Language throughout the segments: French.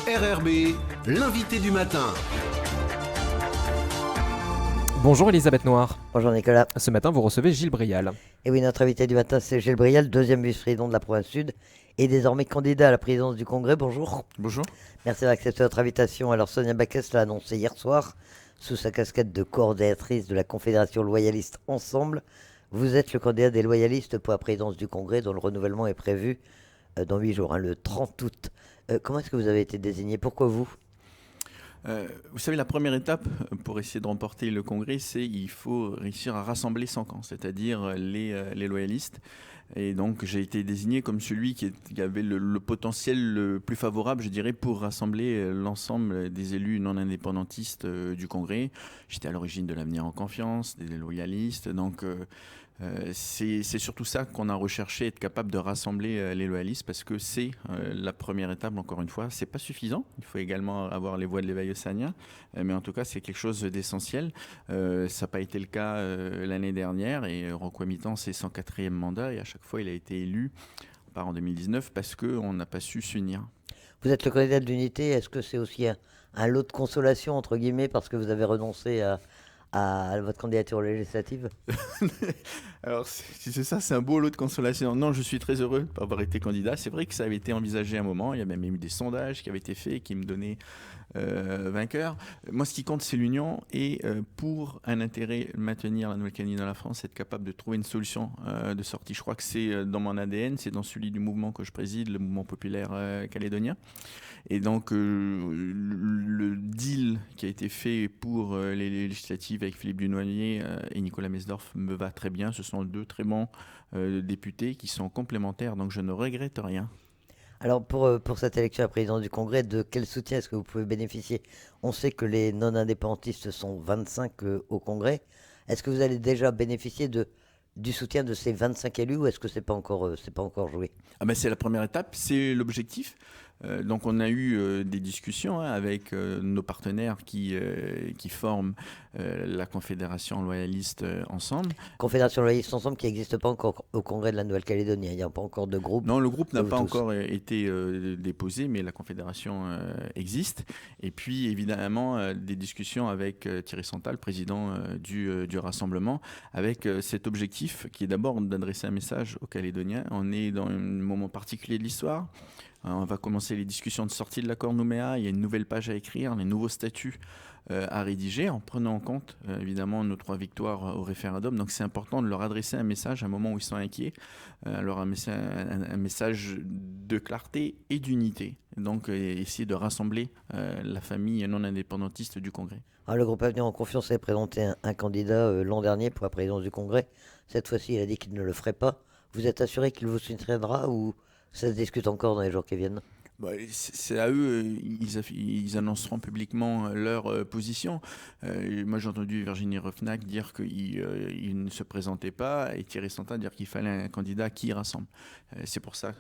RRB, l'invité du matin. Bonjour Elisabeth Noir. Bonjour Nicolas. Ce matin, vous recevez Gilles Brial. Et oui, notre invité du matin, c'est Gilles Brial, deuxième vice-président de la province Sud et désormais candidat à la présidence du Congrès. Bonjour. Bonjour. Merci d'avoir accepté notre invitation. Alors Sonia Backes l'a annoncé hier soir, sous sa casquette de coordinatrice de la Confédération loyaliste Ensemble. Vous êtes le candidat des loyalistes pour la présidence du Congrès, dont le renouvellement est prévu dans 8 jours, le 30 août. Comment est-ce que vous avez été désigné? Pourquoi vous? Vous savez, la première étape pour essayer de remporter le Congrès, c'est il faut réussir à rassembler 100 camps, c'est-à-dire les loyalistes. Et donc, j'ai été désigné comme celui qui avait le potentiel le plus favorable, je dirais, pour rassembler l'ensemble des élus non indépendantistes du Congrès. J'étais à l'origine de l'Avenir en confiance, des loyalistes. Donc, c'est surtout ça qu'on a recherché, être capable de rassembler les loyalistes, parce que c'est la première étape, encore une fois. C'est pas suffisant. Il faut également avoir les voix de l'éveil océanien, mais en tout cas, c'est quelque chose d'essentiel. Ça n'a pas été le cas l'année dernière, et Rocco Mitan, c'est son 4e mandat, et à chaque fois, il a été élu, par en 2019, parce qu'on n'a pas su s'unir. Vous êtes le candidat de l'unité. Est-ce que c'est aussi un lot de consolation, entre guillemets, parce que vous avez renoncé à votre candidature législative? Alors, si c'est ça, c'est un beau lot de consolation. Non, je suis très heureux d'avoir été candidat. C'est vrai que ça avait été envisagé à un moment. Il y a même eu des sondages qui avaient été faits et qui me donnaient vainqueur. Moi, ce qui compte, c'est l'union. Et pour un intérêt, maintenir la Nouvelle-Calédonie dans la France, être capable de trouver une solution de sortie. Je crois que c'est dans mon ADN, c'est dans celui du mouvement que je préside, le mouvement populaire calédonien. Et donc, le deal qui a été fait pour les législatives avec Philippe Dunoyer et Nicolas Mesdorf me va très bien. Ce sont deux très bons députés qui sont complémentaires, donc je ne regrette rien. Alors pour cette élection à la présidence du Congrès, de quel soutien est-ce que vous pouvez bénéficier? On sait que les non-indépendantistes sont 25 au Congrès. Est-ce que vous allez déjà bénéficier du soutien de ces 25 élus, ou est-ce que c'est pas encore joué? C'est la première étape, c'est l'objectif. Donc on a eu des discussions avec nos partenaires qui forment la Confédération loyaliste Ensemble. Confédération loyaliste Ensemble qui n'existe pas encore au Congrès de la Nouvelle-Calédonie. Il n'y a pas encore de groupe. Non, le groupe n'a pas tous. encore été déposé, mais la Confédération existe. Et puis évidemment des discussions avec Thierry Santal, président du Rassemblement, avec cet objectif qui est d'abord d'adresser un message aux Calédoniens. On est dans un moment particulier de l'histoire. On va commencer les discussions de sortie de l'accord Nouméa. Il y a une nouvelle page à écrire, les nouveaux statuts à rédiger, en prenant en compte évidemment nos 3 victoires au référendum. Donc c'est important de leur adresser un message à un moment où ils sont inquiets, alors un message de clarté et d'unité. Donc essayer de rassembler la famille non indépendantiste du Congrès. Alors, le groupe Avenir en Confiance avait présenté un candidat l'an dernier pour la présidence du Congrès. Cette fois-ci, il a dit qu'il ne le ferait pas. Vous êtes assuré qu'il vous soutiendra, ou ça se discute encore dans les jours qui viennent? C'est à eux, ils annonceront publiquement leur position. Moi, j'ai entendu Virginie Refnac dire qu'il ne se présentait pas, et Thierry Santal dire qu'il fallait un candidat qui rassemble. C'est pour ça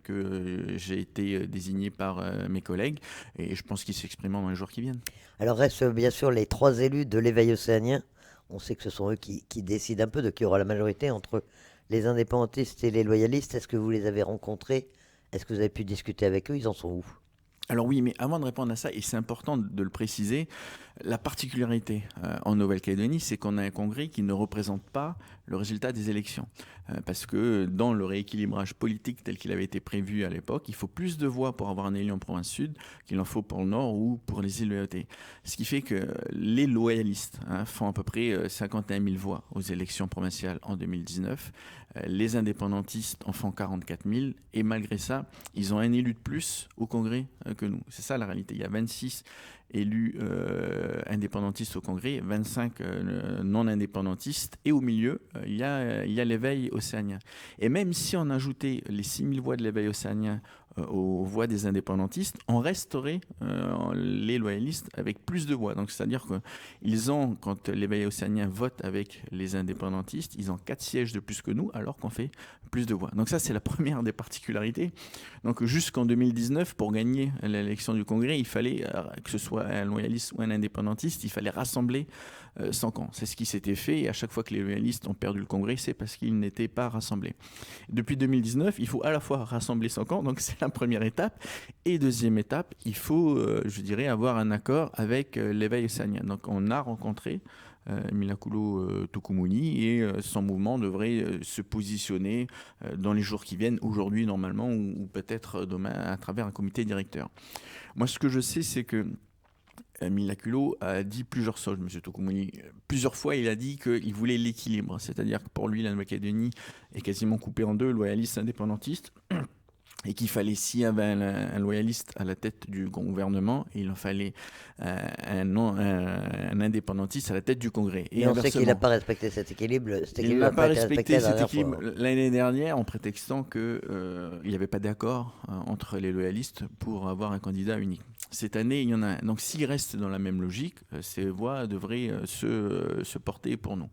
que j'ai été désigné par mes collègues, et je pense qu'ils s'exprimeront dans les jours qui viennent. Alors restent bien sûr les 3 élus de l'éveil océanien. On sait que ce sont eux qui décident un peu de qui aura la majorité entre les indépendantistes et les loyalistes. Est-ce que vous les avez rencontrés? Est-ce que vous avez pu discuter avec eux? Ils en sont où? Alors oui, mais avant de répondre à ça, et c'est important de le préciser, la particularité en Nouvelle-Calédonie, c'est qu'on a un congrès qui ne représente pas le résultat des élections. Parce que dans le rééquilibrage politique tel qu'il avait été prévu à l'époque, il faut plus de voix pour avoir un élu en province sud qu'il en faut pour le nord ou pour les îles Loyauté. Ce qui fait que les loyalistes font à peu près 51 000 voix aux élections provinciales en 2019. Les indépendantistes en font 44 000. Et malgré ça, ils ont un élu de plus au congrès que nous. C'est ça la réalité. Il y a 26 élus indépendantistes au Congrès, 25 non indépendantistes, et au milieu, il y a l'éveil océanien. Et même si on ajoutait les 6000 voix de l'éveil océanien aux voix des indépendantistes, on resterait les loyalistes avec plus de voix. Donc c'est-à-dire qu'ils ont, quand l'éveil océanien vote avec les indépendantistes, ils ont 4 sièges de plus que nous, alors qu'on fait plus de voix. Donc ça, c'est la première des particularités. Donc jusqu'en 2019, pour gagner l'élection du Congrès, il fallait, que ce soit un loyaliste ou un indépendantiste, il fallait rassembler 100 camps. C'est ce qui s'était fait, et à chaque fois que les loyalistes ont perdu le Congrès, c'est parce qu'ils n'étaient pas rassemblés. Depuis 2019, il faut à la fois rassembler 100 camps, donc c'est la première étape. Et deuxième étape, il faut, je dirais, avoir un accord avec l'éveil océanien. Donc on a rencontré Milakolo Tukumuni et son mouvement devrait se positionner dans les jours qui viennent, aujourd'hui normalement, ou peut-être demain à travers un comité directeur. Moi, ce que je sais, c'est que Milakolo a dit plusieurs choses, M. Tukumuni. Plusieurs fois, il a dit qu'il voulait l'équilibre, c'est-à-dire que pour lui, la Nouvelle-Calédonie est quasiment coupée en deux, loyalistes, indépendantistes, et qu'il fallait, s'il y avait un loyaliste à la tête du gouvernement, il en fallait un indépendantiste à la tête du Congrès. Et on sait qu'il n'a pas respecté cet équilibre. Il n'a pas respecté cet équilibre l'année dernière en prétextant qu'il n'y avait pas d'accord entre les loyalistes pour avoir un candidat unique. Cette année, il y en a un. Donc s'il reste dans la même logique, ces voix devraient se porter pour nous.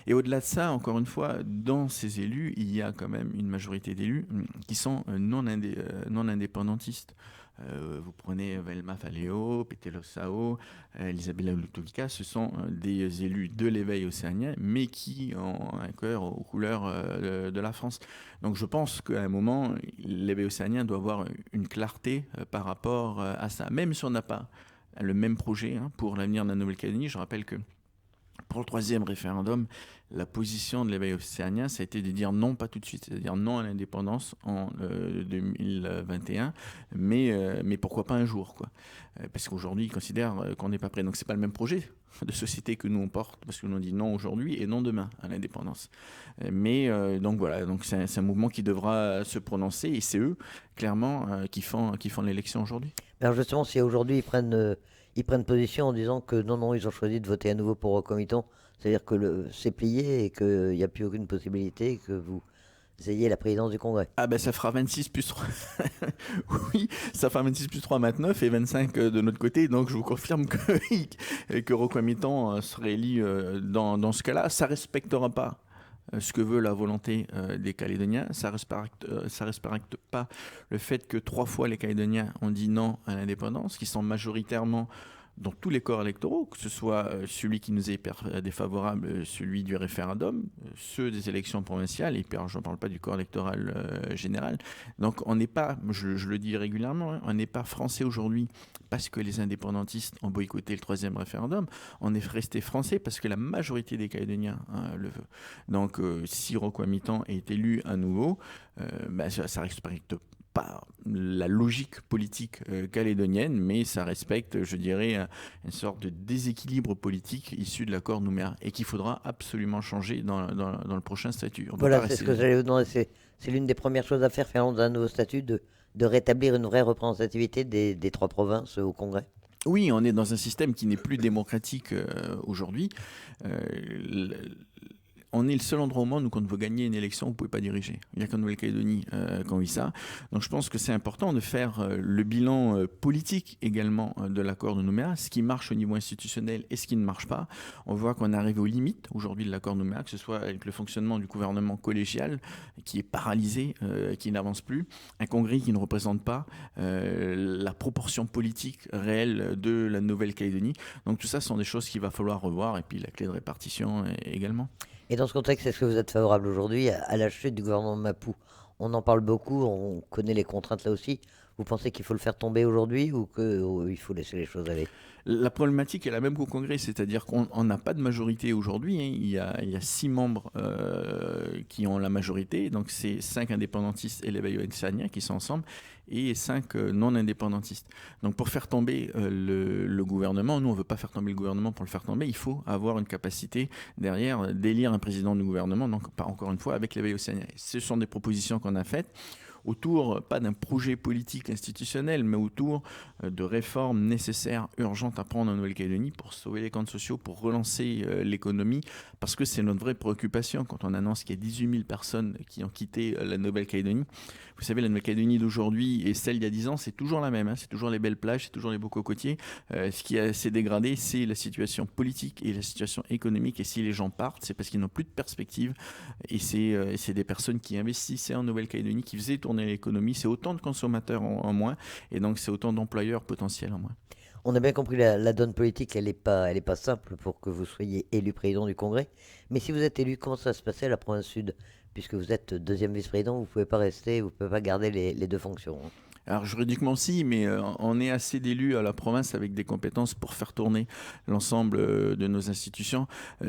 Et au-delà de ça, encore une fois, dans ces élus, il y a quand même une majorité d'élus qui sont non indépendantistes. Vous prenez Velma Faleo, Petelo Sao, Elisabella Lutovica, ce sont des élus de l'éveil océanien, mais qui ont un cœur aux couleurs de la France. Donc je pense qu'à un moment, l'éveil océanien doit avoir une clarté par rapport à ça. Même si on n'a pas le même projet pour l'avenir de la Nouvelle-Calédonie, je rappelle que pour le troisième référendum, la position de l'éveil océanien, ça a été de dire non, pas tout de suite, c'est-à-dire non à l'indépendance en 2021, mais pourquoi pas un jour, quoi. Parce qu'aujourd'hui, ils considèrent qu'on n'est pas prêt. Donc, c'est pas le même projet de société que nous on porte, parce que nous on dit non aujourd'hui et non demain à l'indépendance. Mais donc voilà, donc c'est un mouvement qui devra se prononcer, et c'est eux, clairement, qui font l'élection aujourd'hui. Alors justement, si aujourd'hui ils prennent position en disant que non, ils ont choisi de voter à nouveau pour Rocomiton, c'est-à-dire que c'est plié et qu'il n'y a plus aucune possibilité que vous ayez la présidence du Congrès. Ah ben ça fera 26 plus 3. Oui, ça fera 26 plus 3, 29 et 25 de notre côté. Donc je vous confirme que Rocomiton serait élu dans ce cas-là. Ça ne respectera pas ce que veut la volonté des Calédoniens. Ça ne respecte pas le fait que 3 fois les Calédoniens ont dit non à l'indépendance, qui sont majoritairement dans tous les corps électoraux, que ce soit celui qui nous est hyper défavorable, celui du référendum, ceux des élections provinciales, et puis je ne parle pas du corps électoral général. Donc on n'est pas, je le dis régulièrement, on n'est pas français aujourd'hui parce que les indépendantistes ont boycotté le troisième référendum, on est resté français parce que la majorité des Calédoniens le veut. Donc si Rocomiton est élu à nouveau, ça respecte pas la logique politique calédonienne, mais ça respecte, je dirais, une sorte de déséquilibre politique issu de l'accord Nouméa et qu'il faudra absolument changer dans le prochain statut. Voilà, c'est ce que j'allais vous demander. C'est l'une des premières choses à faire dans un nouveau statut, de rétablir une vraie représentativité des 3 provinces au Congrès. Oui, on est dans un système qui n'est plus démocratique aujourd'hui. On est le seul endroit au monde où quand on veut gagner une élection, vous ne pouvez pas diriger. Il n'y a qu'en Nouvelle-Calédonie qu'on vit ça. Donc je pense que c'est important de faire le bilan politique également de l'accord de Nouméa, ce qui marche au niveau institutionnel et ce qui ne marche pas. On voit qu'on est arrivé aux limites aujourd'hui de l'accord de Nouméa, que ce soit avec le fonctionnement du gouvernement collégial qui est paralysé, qui n'avance plus, un congrès qui ne représente pas la proportion politique réelle de la Nouvelle-Calédonie. Donc tout ça sont des choses qu'il va falloir revoir, et puis la clé de répartition également. Et dans ce contexte, est-ce que vous êtes favorable aujourd'hui à la chute du gouvernement Mapou? On en parle beaucoup, on connaît les contraintes là aussi. Vous pensez qu'il faut le faire tomber aujourd'hui ou qu'il faut laisser les choses aller? La problématique est la même qu'au Congrès, c'est-à-dire qu'on n'a pas de majorité aujourd'hui. Il y a 6 membres qui ont la majorité, donc c'est 5 indépendantistes et l'éveil océanien qui sont ensemble, et 5 non-indépendantistes. Donc pour faire tomber le gouvernement, nous on ne veut pas faire tomber le gouvernement pour le faire tomber, il faut avoir une capacité derrière d'élire un président du gouvernement, donc encore une fois avec l'éveil océanien. Ce sont des propositions qu'on a faites autour, pas d'un projet politique institutionnel, mais autour de réformes nécessaires, urgentes à prendre en Nouvelle-Calédonie pour sauver les comptes sociaux, pour relancer l'économie, parce que c'est notre vraie préoccupation quand on annonce qu'il y a 18 000 personnes qui ont quitté la Nouvelle-Calédonie. Vous savez, la Nouvelle-Calédonie d'aujourd'hui et celle d'il y a 10 ans, c'est toujours la même, c'est toujours les belles plages, c'est toujours les beaux cocotiers. Ce qui s'est dégradé, c'est la situation politique et la situation économique, et si les gens partent, c'est parce qu'ils n'ont plus de perspective, et c'est des personnes qui investissaient en Nouvelle-Calédonie, qui faisaient tourner l'économie, c'est autant de consommateurs en moins, et donc c'est autant d'employeurs potentiels en moins. On a bien compris la donne politique, elle n'est pas simple pour que vous soyez élu président du Congrès. Mais si vous êtes élu, comment ça va se passer à la province sud? Puisque vous êtes deuxième vice-président, vous ne pouvez pas rester, vous ne pouvez pas garder les 2 fonctions. Alors juridiquement si, mais on est assez d'élus à la province avec des compétences pour faire tourner l'ensemble de nos institutions.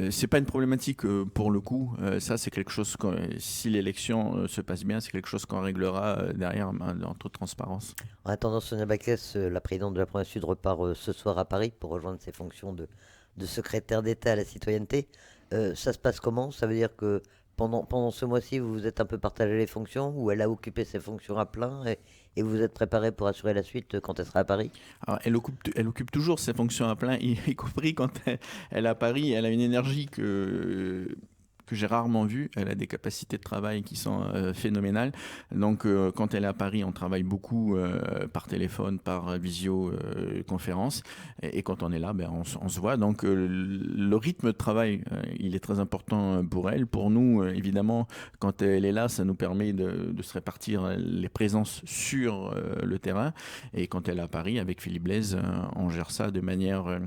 C'est pas une problématique pour le coup. Ça c'est quelque chose si l'élection se passe bien, c'est quelque chose qu'on réglera derrière en toute transparence. En attendant, Sonia Backès, la présidente de la province Sud, repart ce soir à Paris pour rejoindre ses fonctions de secrétaire d'État à la citoyenneté. Ça se passe comment? Ça veut dire que pendant ce mois-ci, vous vous êtes un peu partagé les fonctions, ou elle a occupé ses fonctions à plein, et vous êtes préparé pour assurer la suite quand elle sera à Paris? Alors, elle occupe toujours ses fonctions à plein, y compris quand elle est à Paris. Elle a une énergie que j'ai rarement vue. Elle a des capacités de travail qui sont phénoménales. Donc, quand elle est à Paris, on travaille beaucoup par téléphone, par visioconférence. Et quand on est là, ben, on se voit. Donc, le rythme de travail, il est très important pour elle. Pour nous, évidemment, quand elle est là, ça nous permet de se répartir les présences sur le terrain. Et quand elle est à Paris, avec Philippe Blaise, on gère ça de manière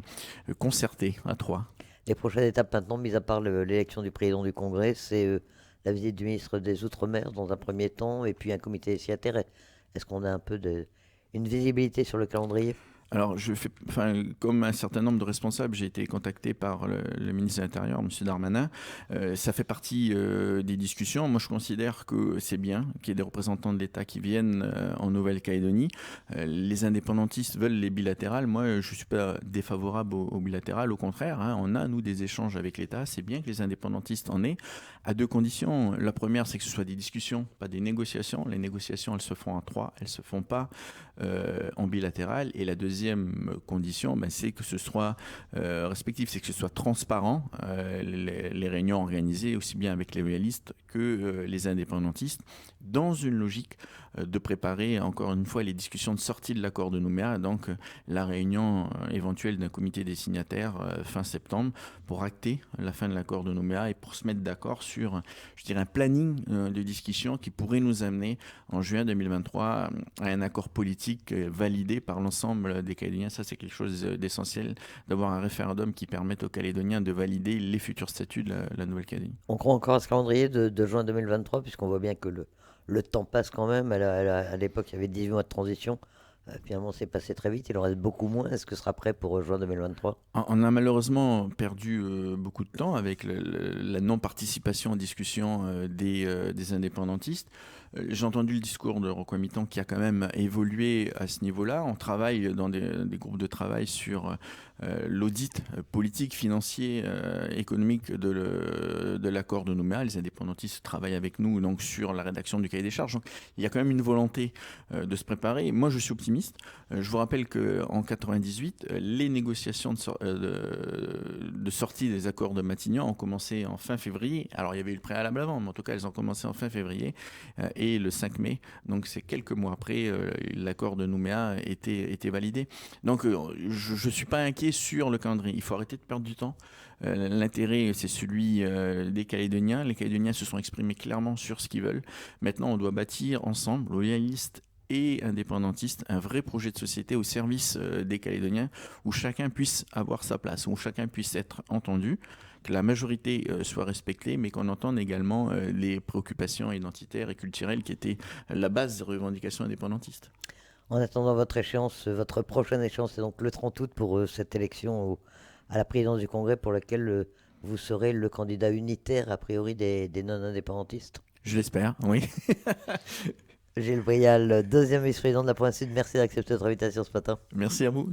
concertée, à trois. Les prochaines étapes maintenant, mis à part l'élection du président du Congrès, c'est la visite du ministre des Outre-mer dans un premier temps, et puis un comité signataire. Est-ce qu'on a un peu une visibilité sur le calendrier? Alors, comme un certain nombre de responsables, j'ai été contacté par le ministre de l'Intérieur, M. Darmanin. Ça fait partie des discussions. Moi, je considère que c'est bien qu'il y ait des représentants de l'État qui viennent en Nouvelle-Calédonie. Les indépendantistes veulent les bilatérales. Moi, je ne suis pas défavorable aux bilatérales. Au contraire, hein, on a, nous, des échanges avec l'État. C'est bien que les indépendantistes en aient, à deux conditions. La première, c'est que ce soit des discussions, pas des négociations. Les négociations, elles se font à trois. Elles ne se font pas en bilatéral. Et la deuxième condition, c'est que ce soit respectif, c'est que ce soit transparent, les réunions organisées aussi bien avec les loyalistes que les indépendantistes, dans une logique de préparer encore une fois les discussions de sortie de l'accord de Nouméa, donc la réunion éventuelle d'un comité des signataires fin septembre pour acter la fin de l'accord de Nouméa et pour se mettre d'accord sur, je dirais, un planning de discussion qui pourrait nous amener en juin 2023 à un accord politique validé par l'ensemble des Calédoniens. Ça, c'est quelque chose d'essentiel, d'avoir un référendum qui permette aux Calédoniens de valider les futurs statuts de la Nouvelle-Calédonie. On croit encore à ce calendrier de juin 2023, puisqu'on voit bien que le temps passe quand même. À l'époque, il y avait 18 mois de transition. Finalement, c'est passé très vite. Il en reste beaucoup moins. Est-ce que ce sera prêt pour juin 2023? On a malheureusement perdu beaucoup de temps avec la non-participation en discussion des indépendantistes. J'ai entendu le discours de Rocco Mitan qui a quand même évolué à ce niveau-là. On travaille dans des groupes de travail sur l'audit politique, financier, économique de l'accord de Nouméa. Les indépendantistes travaillent avec nous donc, sur la rédaction du cahier des charges. Donc, il y a quand même une volonté de se préparer. Moi, je suis optimiste. Je vous rappelle qu'en 98, les négociations de sortie des accords de Matignon ont commencé en fin février. Alors, il y avait eu le préalable avant, mais en tout cas, elles ont commencé en fin février et le 5 mai. Donc, c'est quelques mois après, l'accord de Nouméa était validé. Donc, je ne suis pas inquiet sur le calendrier. Il faut arrêter de perdre du temps. L'intérêt, c'est celui des Calédoniens. Les Calédoniens se sont exprimés clairement sur ce qu'ils veulent. Maintenant, on doit bâtir ensemble, loyalistes et indépendantistes, un vrai projet de société au service des Calédoniens où chacun puisse avoir sa place, où chacun puisse être entendu, que la majorité soit respectée, mais qu'on entende également les préoccupations identitaires et culturelles qui étaient la base des revendications indépendantistes. En attendant votre prochaine échéance, c'est donc le 30 août pour cette élection à la présidence du Congrès pour laquelle vous serez le candidat unitaire, a priori, des non-indépendantistes. Je l'espère, oui. Gilles Brial, deuxième vice-président de la province Sud, merci d'accepter notre invitation ce matin. Merci à vous.